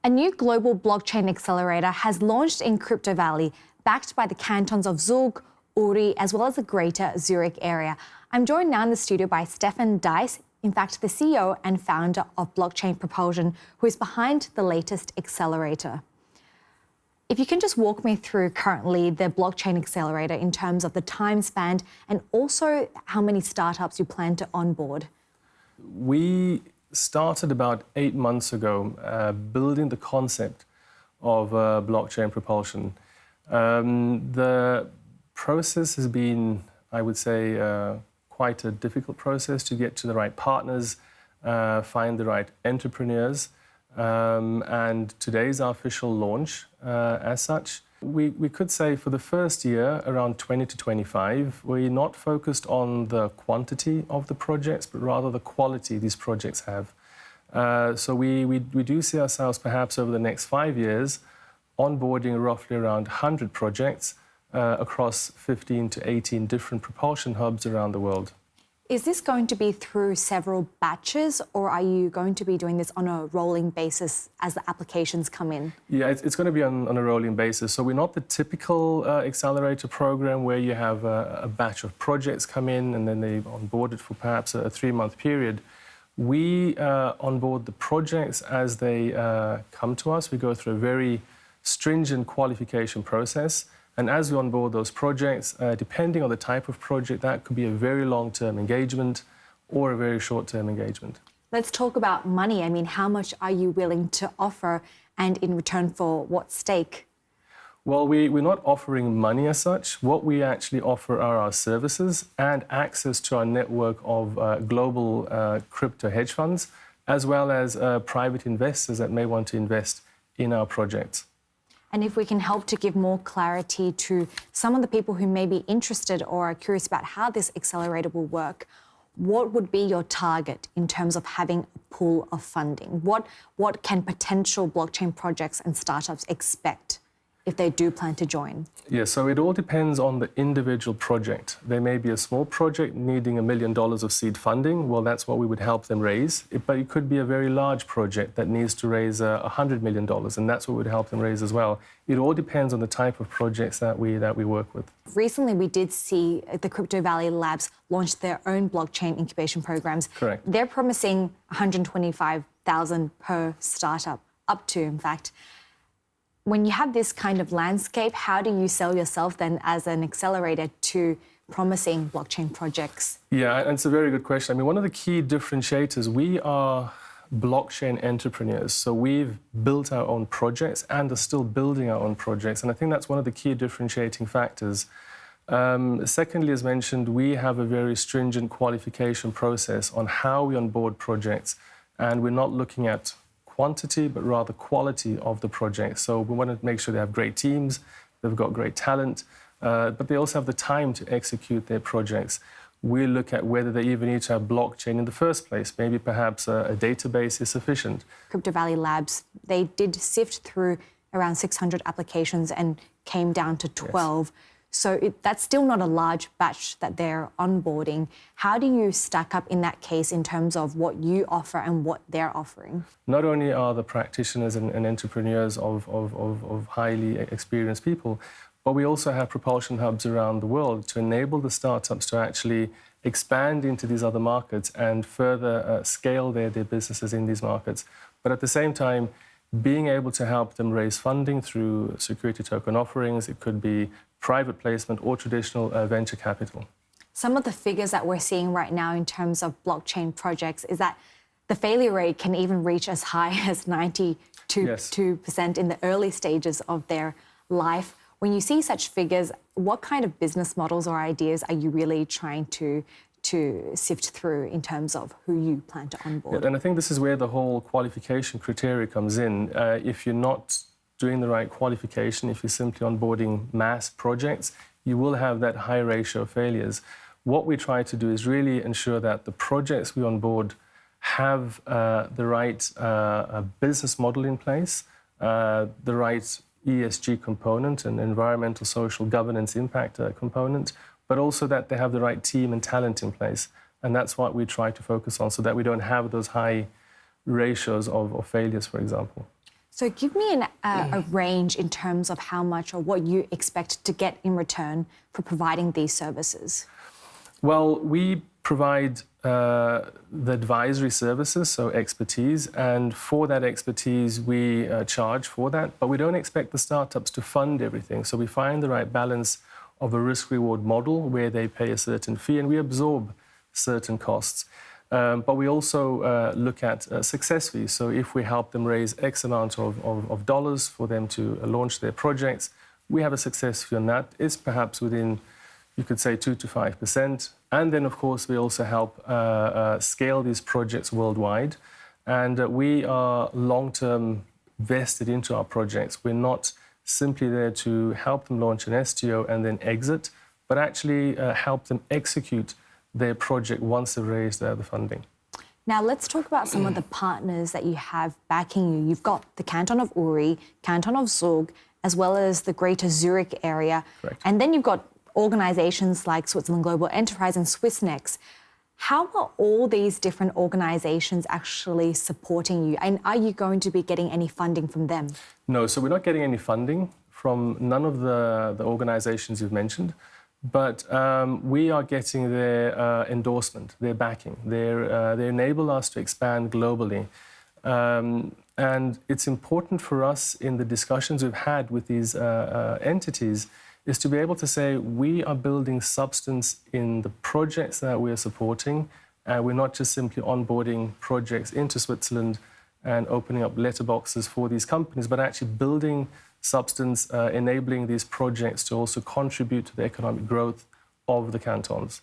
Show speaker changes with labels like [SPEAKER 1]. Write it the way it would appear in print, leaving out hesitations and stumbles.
[SPEAKER 1] A new global blockchain accelerator has launched in Crypto Valley, backed by the cantons of Zug, Uri, as well as the Greater Zurich Area. I'm joined now in the studio by Stefan Deiss, in fact, the CEO and founder of Blockchain Propulsion, who is behind the latest accelerator. If you can just walk me through currently the blockchain accelerator in terms of the time span and also how many startups you plan to onboard.
[SPEAKER 2] We started about 8 months ago building the concept of blockchain propulsion. The process has been, I would say, quite a difficult process to get to the right partners, find the right entrepreneurs. And today's our official launch as such. We could say for the first year, around 20 to 25, we're not focused on the quantity of the projects, but rather the quality these projects have. So we do see ourselves perhaps over the next 5 years onboarding roughly around 100 projects across 15 to 18 different propulsion hubs around the world.
[SPEAKER 1] Is this going to be through several batches, or are you going to be doing this on a rolling basis as the applications come in?
[SPEAKER 2] Yeah, it's going to be on a rolling basis. So we're not the typical accelerator program where you have a batch of projects come in and then they onboard it for perhaps a 3-month period. We onboard the projects as they come to us. We go through a very stringent qualification process. And as we onboard those projects, depending on the type of project, that could be a very long-term engagement or a very short-term engagement.
[SPEAKER 1] Let's talk about money. I mean, how much are you willing to offer, and in return for what stake?
[SPEAKER 2] Well, we're not offering money as such. What we actually offer are our services and access to our network of global crypto hedge funds, as well as private investors that may want to invest in our projects.
[SPEAKER 1] And if we can help to give more clarity to some of the people who may be interested or are curious about how this accelerator will work, what would be your target in terms of having a pool of funding? What can potential blockchain projects and startups expect if they do plan to join?
[SPEAKER 2] Yeah, so it all depends on the individual project. There may be a small project needing $1 million of seed funding. Well, that's what we would help them raise. But it could be a very large project that needs to raise $100 million, and that's what would help them raise as well. It all depends on the type of projects that we work with.
[SPEAKER 1] Recently, we did see the Crypto Valley Labs launch their own blockchain incubation programs.
[SPEAKER 2] Correct.
[SPEAKER 1] They're promising $125,000 per startup, up to, in fact. When you have this kind of landscape, how do you sell yourself then as an accelerator to promising blockchain projects?
[SPEAKER 2] Yeah, and it's a very good question. I mean, one of the key differentiators, we are blockchain entrepreneurs. So we've built our own projects and are still building our own projects. And I think that's one of the key differentiating factors. Secondly, as mentioned, we have a very stringent qualification process on how we onboard projects. And we're not looking at quantity, but rather quality of the project. So we want to make sure they have great teams, they've got great talent, but they also have the time to execute their projects. We look at whether they even need to have blockchain in the first place. Maybe perhaps a database is sufficient.
[SPEAKER 1] Crypto Valley Labs, they did sift through around 600 applications and came down to 12. Yes. So that's still not a large batch that they're onboarding. How do you stack up in that case in terms of what you offer and what they're offering?
[SPEAKER 2] Not only are the practitioners and entrepreneurs of highly experienced people, but we also have propulsion hubs around the world to enable the startups to actually expand into these other markets and further scale their businesses in these markets. But at the same time, being able to help them raise funding through security token offerings, it could be private placement or traditional venture capital.
[SPEAKER 1] Some of the figures that we're seeing right now in terms of blockchain projects is that the failure rate can even reach as high as 92% yes. in the early stages of their life. When you see such figures, what kind of business models or ideas are you really trying to sift through in terms of who you plan to onboard?
[SPEAKER 2] Yeah, and I think this is where the whole qualification criteria comes in. If you're not doing the right qualification, if you're simply onboarding mass projects, you will have that high ratio of failures. What we try to do is really ensure that the projects we onboard have the right business model in place, the right ESG component and environmental, social, governance impact component, but also that they have the right team and talent in place. And that's what we try to focus on so that we don't have those high ratios of failures, for example.
[SPEAKER 1] So give me a range in terms of how much or what you expect to get in return for providing these services.
[SPEAKER 2] Well, we provide the advisory services, so expertise, and for that expertise we charge for that, but we don't expect the startups to fund everything. So we find the right balance of a risk-reward model where they pay a certain fee and we absorb certain costs. But we also look at success fees. So if we help them raise X amount of dollars for them to launch their projects, we have a success fee on that. It's perhaps within, you could say, 2 to 5%. And then, of course, we also help scale these projects worldwide. And we are long-term vested into our projects. We're not simply there to help them launch an STO and then exit, but actually help them execute their project once they've raised the funding.
[SPEAKER 1] Now, let's talk about some of the partners that you have backing you. You've got the Canton of Uri, Canton of Zug, as well as the Greater Zurich Area.
[SPEAKER 2] Correct.
[SPEAKER 1] And then you've got organisations like Switzerland Global Enterprise and Swissnex. How are all these different organisations actually supporting you? And are you going to be getting any funding from them?
[SPEAKER 2] No, so we're not getting any funding from none of the organisations you've mentioned. But we are getting their endorsement, their backing. They enable us to expand globally. And it's important for us in the discussions we've had with these entities is to be able to say we are building substance in the projects that we are supporting. We're not just simply onboarding projects into Switzerland and opening up letterboxes for these companies, but actually building substance, enabling these projects to also contribute to the economic growth of the cantons.